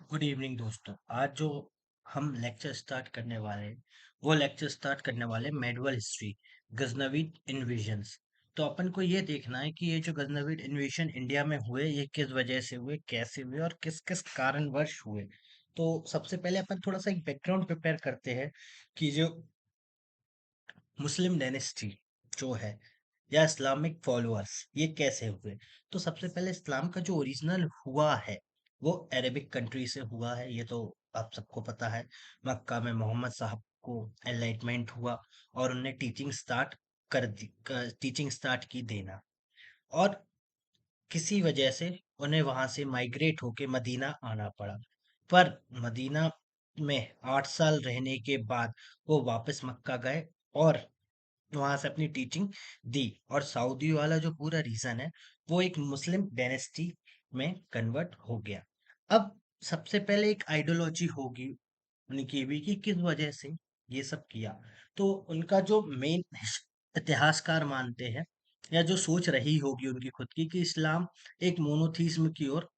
Good evening दोस्तों। आज जो हम लेक्चर स्टार्ट करने वाले हैं वो लेक्चर स्टार्ट करने वाले मेडवल हिस्ट्री, गजनवीद इन्वेजन्स। तो अपन को ये देखना है कि ये जो गजनवीद इन्वेजन इंडिया में हुए ये किस वजह से हुए, कैसे हुए और किस किस कारणवश हुए। तो सबसे पहले अपन थोड़ा सा एक बैकग्राउंड प्रिपेयर करते हैं कि जो मुस्लिम डायनेस्टी जो है या इस्लामिक फॉलोअर्स ये कैसे हुए। तो सबसे पहले इस्लाम का जो ओरिजिनल हुआ है वो अरेबिक कंट्री से हुआ है, ये तो आप सबको पता है। मक्का में मोहम्मद साहब को एनलाइटमेंट हुआ और उन्हें टीचिंग स्टार्ट की देना, और किसी वजह से उन्हें वहां से माइग्रेट होके मदीना आना पड़ा। पर मदीना में 8 साल रहने के बाद वो वापस मक्का गए और वहां से अपनी टीचिंग दी। और सऊदी वाला जो पूरा रीजन है वो एक मुस्लिम डायनेस्टी में कन्वर्ट हो गया। अब सबसे पहले एक आइडियोलॉजी होगी उनकी भी कि किस वजह से ये सब किया। तो उनका जो मेन इतिहासकार मानते हैं या जो सोच रही होगी उनकी खुद की कि इस्लाम एक मोनोथीज्म की ओर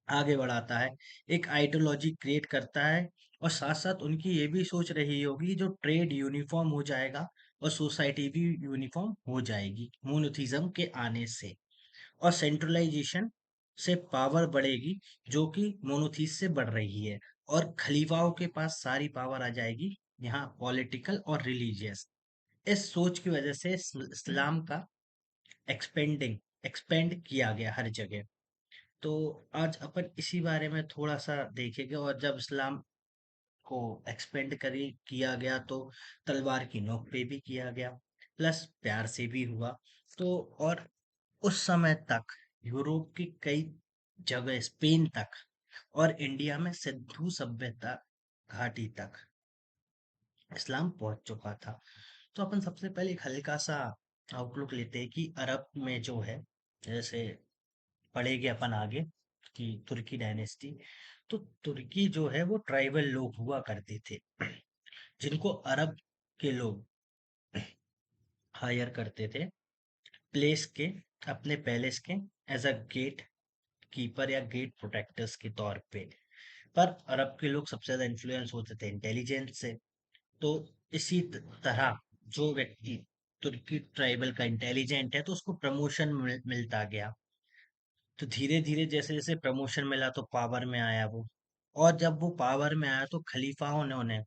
आगे बढ़ाता है, एक आइडियोलॉजी क्रिएट करता है। और साथ साथ उनकी ये भी सोच रही होगी जो ट्रेड यूनिफॉर्म हो जाएगा और सोसाइटी भी यूनिफॉर्म हो जाएगी मोनोथिज्म के आने से। और सेंट्रलाइजेशन से पावर बढ़ेगी जो कि मोनोथीस से बढ़ रही है, और खलीफाओं के पास सारी पावर आ जाएगी, यहाँ पॉलिटिकल और रिलीजियस। इस सोच की वजह से इस्लाम का एक्सपेंड किया गया हर जगह। तो आज अपन इसी बारे में थोड़ा सा देखेंगे। और जब इस्लाम को एक्सपेंड करी किया गया तो तलवार की नोक पे भी किया गया, प्लस प्यार से भी हुआ। तो और उस समय तक यूरोप की कई जगह, स्पेन तक और इंडिया में सिंधु सभ्यता घाटी तक इस्लाम पहुंच चुका था। तो अपन सबसे पहले एक हल्का सा आउटलुक लेते हैं कि अरब में जो है, जैसे पढ़ेंगे अपन आगे कि तुर्की डायनेस्टी। तो तुर्की जो है वो ट्राइबल लोग हुआ करते थे जिनको अरब के लोग हायर करते थे प्लेस के, अपने पैलेस के, एज अ गेट कीपर या गेट प्रोटेक्टर्स के तौर पे। पर अरब के लोग सबसे ज्यादा इन्फ्लुएंस होते थे इंटेलिजेंस से। तो इसी तरह जो व्यक्ति तुर्की ट्राइबल का इंटेलिजेंट है तो उसको प्रमोशन मिलता गया। तो धीरे धीरे जैसे जैसे प्रमोशन मिला तो पावर में आया वो। और जब वो पावर में आया तो खलीफाओं ने उन्हें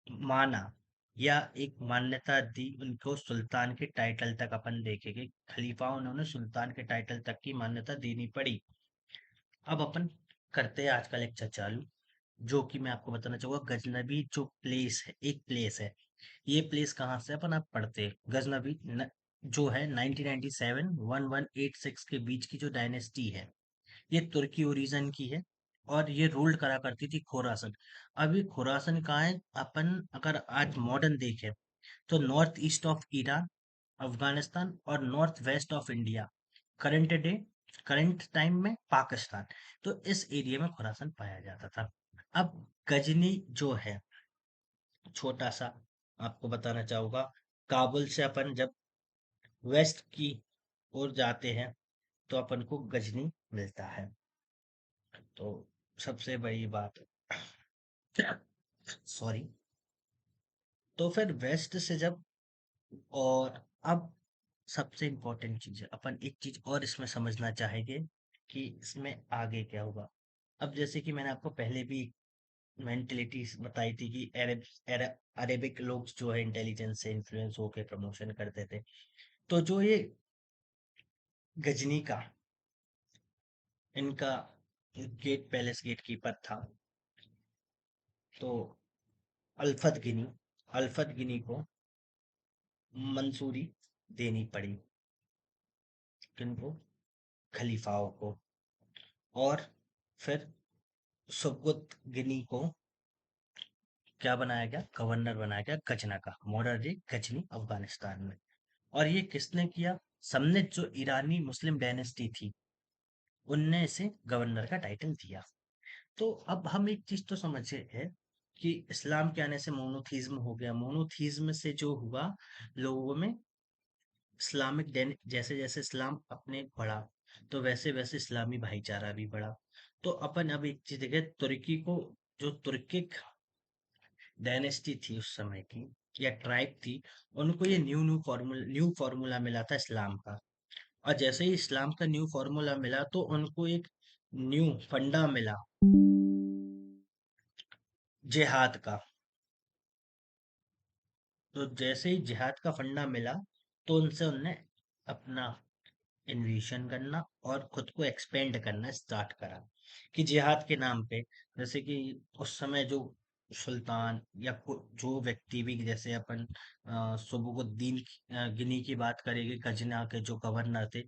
माना या एक मान्यता दी उनको, सुल्तान के टाइटल तक अपन देखेंगे। खलीफाओं ने उन्हें सुल्तान के टाइटल तक की मान्यता देनी पड़ी। अब अपन करते हैं आज का लेक्चर चालू, जो कि मैं आपको बताना चाहूंगा गजनबी जो प्लेस है, एक प्लेस है। ये प्लेस कहाँ से अपन आप पढ़ते हैं गजनबी जो है 1997 1186 के बीच की जो डायनेस्टी है, ये तुर्की ओरिजिन की है। और ये रूल्ड करा करती थी खोरासन। अभी खोरासन कहाँ है, अपन अगर आज मॉडर्न देखें तो north east of Iran, Afghanistan और north west of India, current day current time में पाकिस्तान। तो इस एरिया में खुरासान पाया जाता था। अब गजनी जो है, छोटा सा आपको बताना चाहूंगा, काबुल से अपन जब वेस्ट की ओर जाते हैं तो अपन को गजनी मिलता है। तो सबसे बड़ी बात, सॉरी। तो फिर वेस्ट से जब, और अब सबसे इम्पोर्टेंट चीज है, अपन एक चीज और इसमें समझना चाहेंगे कि इसमें आगे क्या होगा। अब जैसे कि मैंने आपको पहले भी मेंटेलिटी बताई थी कि अरेबिक लोग जो है इंटेलिजेंस से इन्फ्लुएंस होकर प्रमोशन करते थे। तो जो ये गजनी का इनका गेट पैलेस गेट कीपर था, तो अल्फत गिनी को मंसूरी देनी पड़ी, किनको, खलीफाओं को। और फिर सुबुत गिनी को क्या बनाया गया, गवर्नर बनाया गया गजना का, मॉडर्न डे गजनी अफगानिस्तान में। और ये किसने किया, सबने, जो ईरानी मुस्लिम डायनेस्टी थी उनने इसे गवर्नर का टाइटल दिया। तो अब हम एक चीज तो समझे है कि इस्लाम के आने से मोनोथीज्म हो गया। मोनोथीज्म से जो हुआ, लोगों में जैसे जैसे इस्लाम अपने बढ़ा तो वैसे वैसे इस्लामी भाईचारा भी बढ़ा। तो अपन अब एक चीज देखें, तुर्की को, जो तुर्किक डायनेस्टी थी उस समय की, या ट्राइब थी, उनको ये न्यू फार्मूला मिला था इस्लाम का। और जैसे ही इस्लाम का न्यू फार्मूला मिला तो उनको एक न्यू फंडा मिला जिहाद का। तो जैसे ही जिहाद का फंडा मिला, तो उनसे उनने अपना इन्वेशन करना और खुद को एक्सपेंड करना स्टार्ट करा, कि जिहाद के नाम पे। जैसे कि उस समय जो सुल्तान या जो व्यक्ति भी, जैसे अपन सुबुकुद्दीन गिनी की बात करेंगे, गजना के जो गवर्नर थे,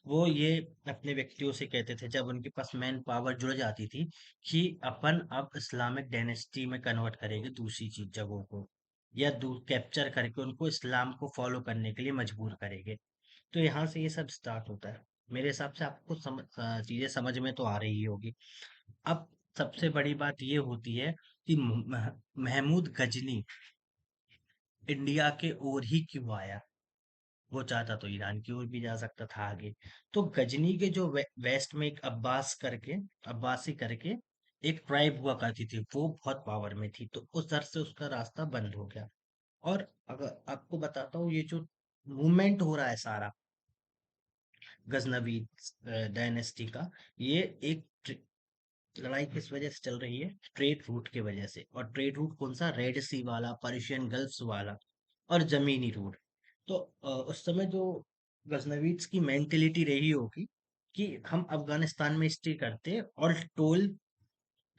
वो ये अपने व्यक्तियों से कहते थे जब उनके पास मैन पावर जुड़ जाती थी, कि अपन अब इस्लामिक डायनेस्टी में कन्वर्ट करेंगे दूसरी चीज जगहों को, या दूर कैप्चर करके उनको इस्लाम को फॉलो करने के लिए मजबूर करेंगे। तो यहाँ से ये सब स्टार्ट होता है। मेरे हिसाब से आपको चीजें समझ में तो आ रही होगी। अब सबसे बड़ी बात ये होती है कि महमूद गजनी इंडिया के ओर ही क्यों आया। वो चाहता तो ईरान की ओर भी जा सकता था आगे। तो गजनी के जो वेस्ट में एक अब्बासी करके एक ट्राइब हुआ करती थी, वो बहुत पावर में थी, तो उस दर से उसका रास्ता बंद हो गया। और अगर आपको बताता हूँ, ये जो मूवमेंट हो रहा है सारा गजनवी डायनेस्टी का, ये एक लड़ाई किस वजह से चल रही है? ट्रेड रूट की वजह से। और ट्रेड रूट कौन सा? रेड सी वाला, पर्शियन गल्फ वाला, और जमीनी रूट। तो उस समय जो गजनवीज की मेंटेलिटी रही होगी कि हम अफगानिस्तान में स्टे करते हैं और टोल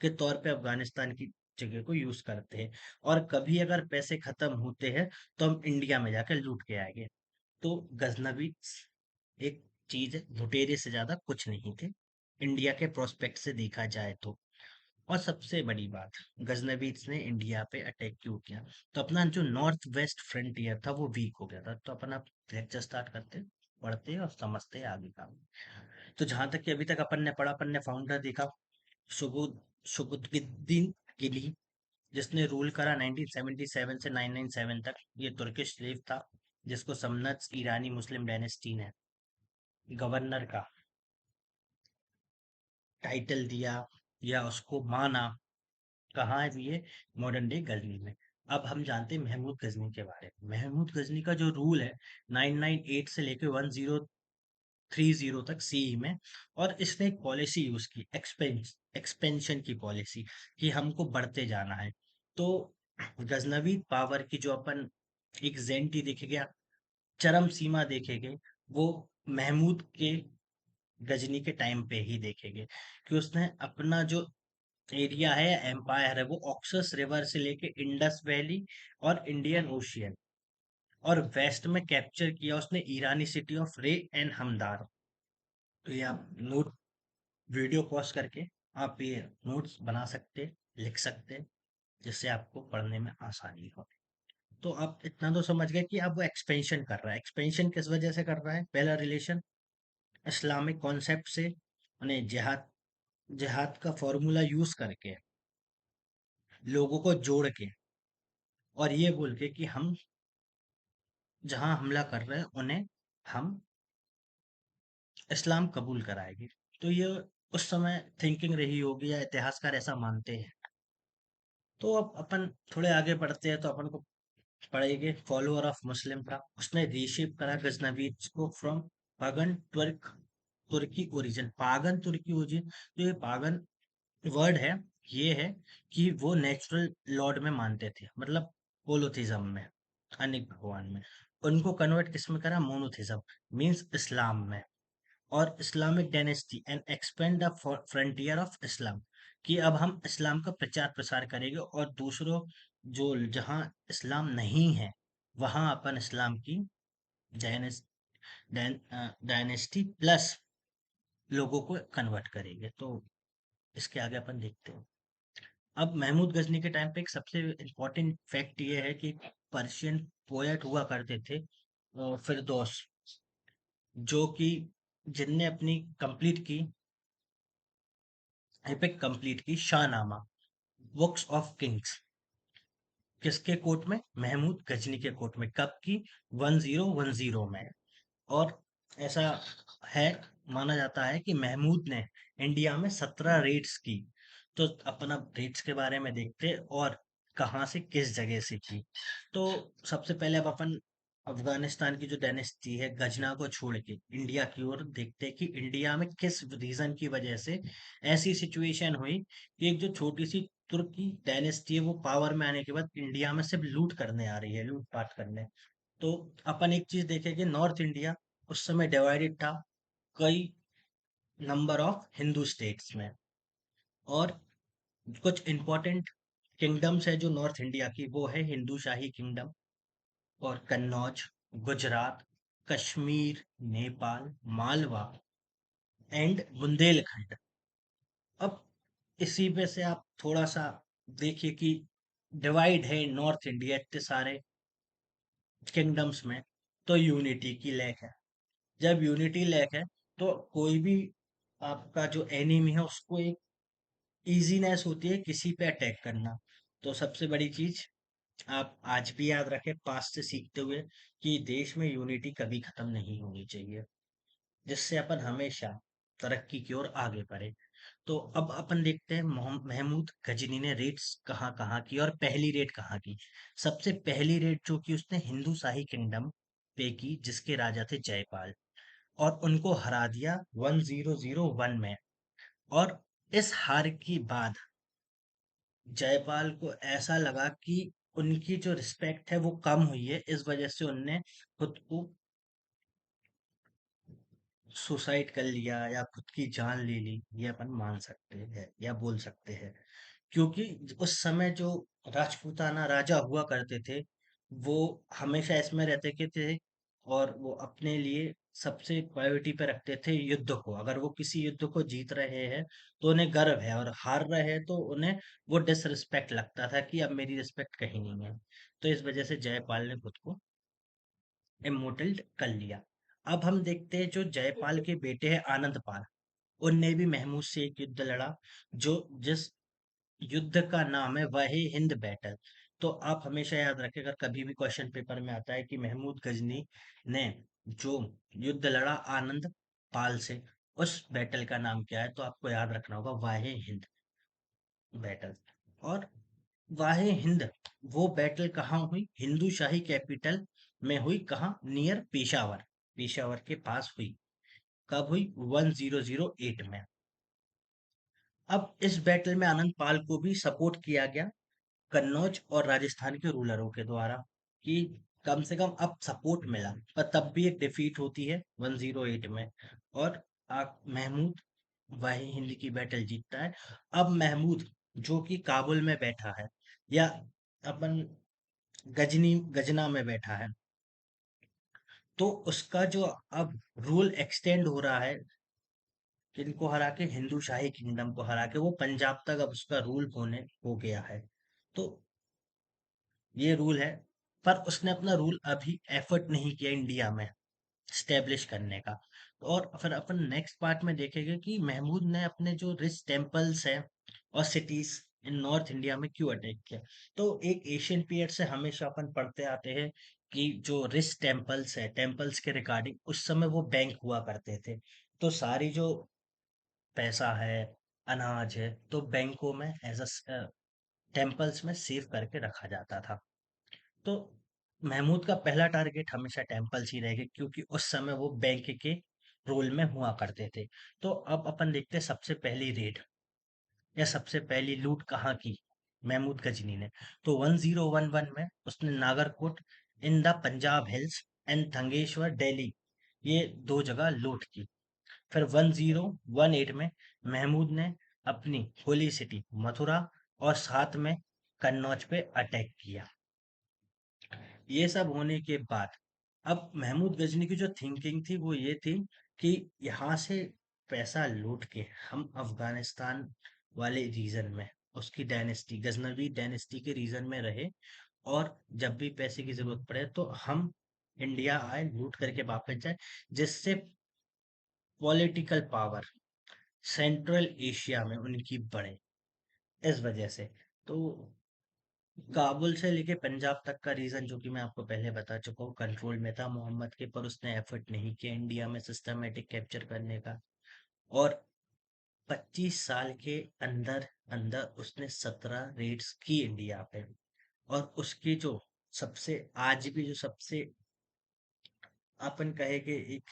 के तौर पे अफगानिस्तान की जगह को यूज करते हैं, और कभी अगर पैसे खत्म होते हैं तो हम इंडिया में जाकर लूट के आएंगे। तो गजनवी एक चीज है, लुटेरे से ज्यादा कुछ नहीं थे इंडिया के प्रोस्पेक्ट से देखा जाए तो। और सबसे बड़ी बात, गजनवीज ने इंडिया पे अटैक क्यों किया? तो अपना जो नॉर्थ वेस्ट फ्रंटियर था वो वीक हो गया था। तो अपन अब लेक्चर स्टार्ट करते, पढ़ते और समझते आगे का। तो जहां तक कि अभी तक अपन ने पढ़ा, अपन ने फाउंडर देखा, शुबुद शुबुद्दीन किली, जिसने रूल करा 1977 से 997 तक। ये तुर्किश स्लेव था, जिसको समनत ईरानी मुस्लिम डायनेस्टी ने गवर्नर का टाइटल दिया, या उसको माना। कहाँ है ये? मॉडर्न डे गजनी में। अब हम जानते हैं महमूद गजनी के बारे में। महमूद गजनी का जो रूल है 998 से लेके 1030 तक सीई में। और इसने एक पॉलिसी यूज की, एक्सपेंशन की पॉलिसी, कि हमको बढ़ते जाना है। तो गजनवी पावर की जो अपन एक जेंटी देखेंगे, चरम सीमा देखेंगे, वो महमूद के गजनी के टाइम पे ही देखेंगे, कि उसने अपना जो एरिया है, एम्पायर है, वो ऑक्सस रिवर से लेके इंडस वैली और इंडियन ओशियन और वेस्ट में कैप्चर किया उसने ईरानी सिटी ऑफ रे एंड हमदार। तो ये आप नोट, वीडियो पॉज करके आप ये नोट्स बना सकते, लिख सकते, जिससे आपको पढ़ने में आसानी हो। तो आप इतना तो समझ गए कि अब वो एक्सपेंशन कर रहा है। एक्सपेंशन किस वजह से कर रहा है? पहला रिलेशन इस्लामिक कॉन्सेप्ट से, यानी जिहाद, जिहाद का फॉर्मूला यूज करके लोगों को जोड़ के, और ये बोल के कि हम जहाँ हमला कर रहे हैं उन्हें हम इस्लाम कबूल कराएंगे। तो ये उस समय थिंकिंग रही होगी, या इतिहासकार ऐसा मानते हैं। तो अब अपन थोड़े आगे बढ़ते हैं, तो अपन को पढ़ेंगे फॉलोअर ऑफ मुस्लिम था। उसने रीशेप करा गजनवीज को from pagan Turkic origin. Pagan Turkic origin, जो ये पागन वर्ड है, ये है कि वो नेचुरल लॉर्ड में मानते थे, मतलब पोलोथिज्म में, अनेक भगवान में। उनको कन्वर्ट किस में करा? मोनोथिज्म, मींस इस्लाम में। और Islamic dynasty and expand the frontier of Islam, कि अब हम इस्लाम का प्रचार प्रसार करेंगे, और दूसरों, जो जहाँ इस्लाम नहीं है, वहां अपन इस्लाम की डायनेस्टी प्लस लोगों को कन्वर्ट करेंगे। तो इसके आगे अपन देखते हैं। अब महमूद गजनी के टाइम पे एक सबसे इम्पोर्टेंट फैक्ट ये है कि पर्शियन पोएट हुआ करते थे, फिरदौस, जो कि जिनने अपनी कंप्लीट की, एपिक कंप्लीट की शाहनामा, बुक्स ऑफ किंग्स, किसके कोर्ट में? महमूद गजनी के कोर्ट में। कब की? 1010 में। और ऐसा है माना जाता है कि महमूद ने इंडिया में 17 रेड्स की। तो अपन अब रेड्स के बारे में देखते हैं और कहाँ से किस जगह से की। तो सबसे पहले अब अपन अफगानिस्तान की जो डायनेस्टी है गजना को छोड़ के इंडिया की ओर देखते हैं कि इंडिया में किस रीजन की वजह से ऐसी सिचुएशन हुई कि एक जो छोटी सी तुर्की डायनेस्टी है वो पावर में आने के बाद इंडिया में सिर्फ लूट करने आ रही है, लूटपाट करने। तो अपन एक चीज देखें कि नॉर्थ इंडिया उस समय डिवाइडेड था कई नंबर ऑफ हिंदू स्टेट्स में। और कुछ इंपॉर्टेंट किंगडम्स है जो नॉर्थ इंडिया की, वो है हिंदू शाही किंगडम और कन्नौज, गुजरात, कश्मीर, नेपाल, मालवा एंड बुंदेलखंड। अब इसी पे से आप थोड़ा सा देखिए कि डिवाइड है नॉर्थ इंडिया इतने सारे किंगडम्स में, तो यूनिटी की लैक है। जब यूनिटी लैक है तो कोई भी आपका जो एनिमी है उसको एक इजीनेस होती है किसी पे अटैक करना। तो सबसे बड़ी चीज आप आज भी याद रखें पास्ट से सीखते हुए कि देश में यूनिटी कभी खत्म नहीं होनी चाहिए, जिससे अपन हमेशा तरक्की की ओर आगे बढ़े। तो अब अपन देखते हैं महमूद गजनी ने रेड्स कहाँ कहाँ की और पहली रेड कहाँ की। सबसे पहली रेड जो की उसने हिंदू शाही किंगडम पे की, जिसके राजा थे जयपाल, और उनको हरा दिया 1001 में। और इस हार के बाद जयपाल को ऐसा लगा कि उनकी जो रिस्पेक्ट है वो कम हुई है, इस वजह से उनने खुद को सुसाइड कर लिया या खुद की जान ले ली, ये अपन मान सकते हैं या बोल सकते हैं। क्योंकि उस समय जो राजपूताना राजा हुआ करते थे वो हमेशा इसमें रहते के थे और वो अपने लिए सबसे प्रायोरिटी पे रखते थे युद्ध को। अगर वो किसी युद्ध को जीत रहे हैं तो उन्हें गर्व है, और हार रहे हैं तो उन्हें वो डिसरिस्पेक्ट लगता था कि अब मेरी रिस्पेक्ट कहीं नहीं है। तो इस वजह से जयपाल ने खुद को इमोर्टल कर लिया। अब हम देखते हैं जो जयपाल के बेटे हैं आनंद पाल, उनने भी महमूद से एक युद्ध लड़ा, जो जिस युद्ध का नाम है वह है हिंद बैटल। तो आप हमेशा याद रखें अगर कभी भी क्वेश्चन पेपर में आता है कि महमूद गजनी ने जो युद्ध लड़ा आनंद पाल से, उस बैटल का नाम क्या है, तो आपको याद रखना होगा वाहे हिंद बैटल। और वाहे हिंद वो बैटल कहाँ हुई, हिंदू शाही कैपिटल में हुई, कहाँ, नियर पेशावर, पेशावर के पास हुई। कब हुई, 1008 में। अब इस बैटल में आनंद पाल को भी सपोर्ट किया गया कन्नौज और राजस्थान के रूलरों के द्वारा, कि कम से कम अब सपोर्ट मिला। पर तब भी एक डिफीट होती है 108 में, और महमूद वाही हिंद की बैटल जीतता है। अब महमूद जो कि काबुल में बैठा है, या अपन गजना में बैठा है, तो उसका जो अब रूल एक्सटेंड हो रहा है, किनको हरा के, हिंदू शाही किंगडम को हरा के वो पंजाब तक अब उसका रूल होने हो गया है। तो ये रूल है। पर उसने अपना रूल अभी एफर्ट नहीं किया इंडिया में स्टेब्लिश करने का। और फिर अपन नेक्स्ट पार्ट में देखेंगे कि महमूद ने अपने जो रिच टेम्पल्स हैं और सिटीज इन नॉर्थ इंडिया में क्यों अटैक किया। तो एक एशियन पीरियड से हमेशा अपन पढ़ते आते हैं कि जो रिच टेम्पल्स है, टेम्पल्स के रिगार्डिंग उस समय वो बैंक हुआ करते थे। तो सारी जो पैसा है, अनाज है, तो बैंकों में एज अ टेम्पल्स में सेव करके रखा जाता था। तो महमूद का पहला टारगेट हमेशा टेम्पल्स ही रहेगा, क्योंकि उस समय वो बैंक के रोल में हुआ करते थे। तो अब अपन देखते हैं सबसे पहली रेड या सबसे पहली लूट कहाँ की, महमूद गजनी ने। तो 1011 में उसने Nagarkot in the Punjab hills and Thaneshwar Delhi, ये दो जगह लूट की। फिर 1018 में महमूद ने अपनी होली सिटी मथुरा और साथ में कन्नौज पे अटैक किया। ये सब होने के बाद अब महमूद गजनी की जो थिंकिंग थी वो ये थी कि यहाँ से पैसा लूट के हम अफगानिस्तान वाले रीजन में उसकी डायनेस्टी गजनवी डायनेस्टी के रीजन में रहे, और जब भी पैसे की जरूरत पड़े तो हम इंडिया आए लूट करके वापस जाए, जिससे पॉलिटिकल पावर सेंट्रल एशिया में उनकी बढ़े। इस वजह से तो काबुल से लेके पंजाब तक का रीजन जो कि मैं आपको पहले बता चुका हूँ, कंट्रोल में था मोहम्मद के, पर उसने एफर्ट नहीं किया इंडिया में सिस्टमेटिक कैप्चर करने का। और 25 साल के अंदर अंदर उसने 17 रेड्स की इंडिया पे। और उसकी जो सबसे आज भी जो सबसे अपन कहे कि एक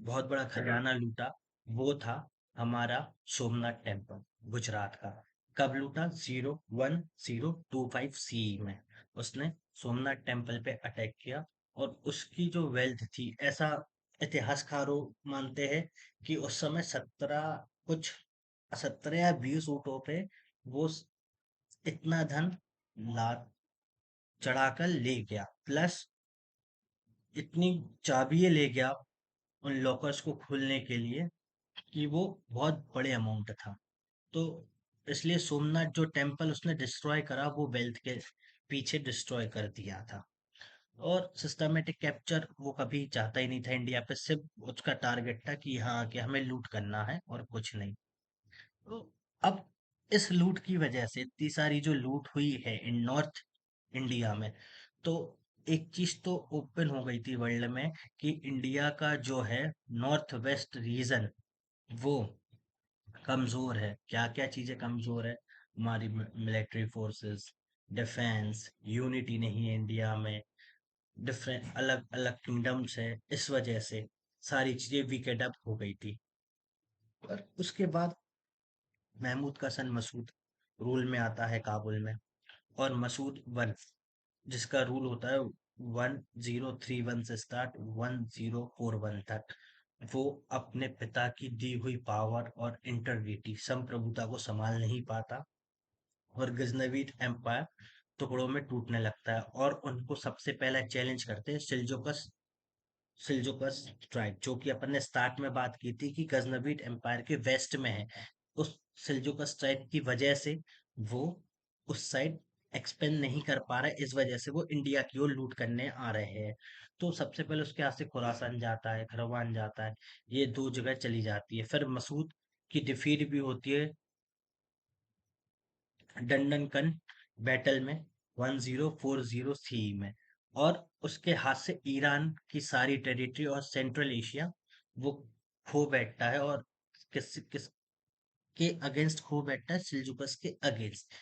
बहुत बड़ा खजाना लूटा, वो था हमारा सोमनाथ टेम्पल, गुजरात का। कब लूटा? 01025 सी में उसने सोमनाथ टेम्पल पे अटैक किया। और उसकी जो वेल्थ थी, ऐसा इतिहासकारों मानते हैं कि उस समय 17 या 20 ऊँटों पे वो इतना धन ला चढ़ाकर ले गया, प्लस इतनी चाबियां ले गया उन लॉकर्स को खोलने के लिए कि वो बहुत बड़े अमाउंट था। तो इसलिए सोमनाथ जो टेम्पल उसने डिस्ट्रॉय करा, वो वेल्थ के पीछे डिस्ट्रॉय कर दिया था। और सिस्टमेटिक कैप्चर वो कभी चाहता ही नहीं था इंडिया पे, सिर्फ उसका टारगेट था कि हाँ कि हमें लूट करना है और कुछ नहीं। तो अब इस लूट की वजह से इतनी सारी जो लूट हुई है इन नॉर्थ इंडिया में, तो एक चीज तो ओपन हो गई थी वर्ल्ड में कि इंडिया का जो है नॉर्थ वेस्ट रीजन वो कमजोर है। क्या क्या चीजें कमजोर है? हमारी मिलिट्री फोर्सेस, डिफेंस, यूनिटी नहीं है इंडिया में, डिफरेंट अलग अलग किंगडम्स है, इस वजह से सारी चीजें वीकेड अप हो गई थी। और उसके बाद महमूद का सन मसूद रूल में आता है काबुल में। और मसूद वन, जिसका रूल होता है 1031 से स्टार्ट 1041 तक, वो अपने पिता की दी हुई पावर और इंटरडिटी संप्रभुता को संभाल नहीं पाता, और गजनवीद एम्पायर टुकड़ों में टूटने लगता है। और उनको सबसे पहला चैलेंज करते हैं सिल्जुकस ट्राइब, जो कि अपन ने स्टार्ट में बात की थी कि गजनवीद एम्पायर के वेस्ट में है। उस सिल्जुकस ट्राइब की वजह से वो उस साइड एक्सपेंड नहीं कर पा रहा है, इस वजह से वो इंडिया की ओर लूट करने आ रहे हैं। तो सबसे पहले उसके हाथ से खुरासान जाता है, खरवान जाता है, ये दो जगह चली जाती है। फिर मसूद की डिफीट भी होती है डंडनकन बैटल में 1040 सी में। और उसके हाथ से ईरान की सारी टेरिटरी और सेंट्रल एशिया वो खो बैठता है। और किस के अगेंस्ट खो बैठता है? सिल्जुकस के अगेंस्ट।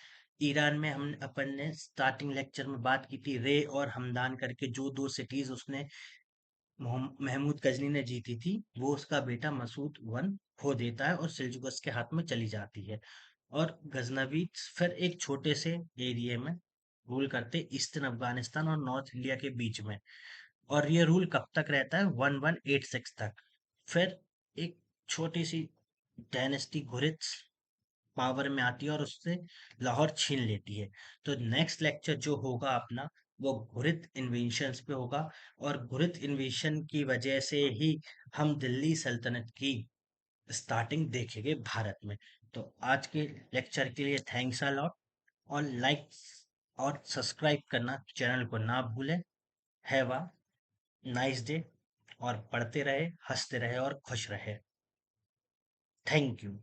ईरान में हम अपन ने स्टार्टिंग लेक्चर में बात की थी, रे और हमदान करके जो दो सिटीज उसने महमूद गजनी ने जीती थी, वो उसका बेटा मसूद वन खो देता है और सिल्जुकस के हाथ में चली जाती है। और गजनवी फिर एक छोटे से एरिया में रूल करते, ईस्टर्न अफगानिस्तान और नॉर्थ इंडिया के बीच में। और ये रूल कब तक रहता है? 1186 तक। फिर एक छोटी सी डायनेस्टी घुरिद पावर में आती है और उससे लाहौर छीन लेती है। तो नेक्स्ट लेक्चर जो होगा अपना, वो घुरिद इन्वेंशंस पे होगा। और घुरिद इन्वेशन की वजह से ही हम दिल्ली सल्तनत की स्टार्टिंग देखेंगे भारत में। तो आज के लेक्चर के लिए थैंक्स अ लॉट। और लाइक और सब्सक्राइब करना चैनल को ना भूलें। Have a nice day. और पढ़ते रहे, हंसते रहे और खुश रहे। Thank you.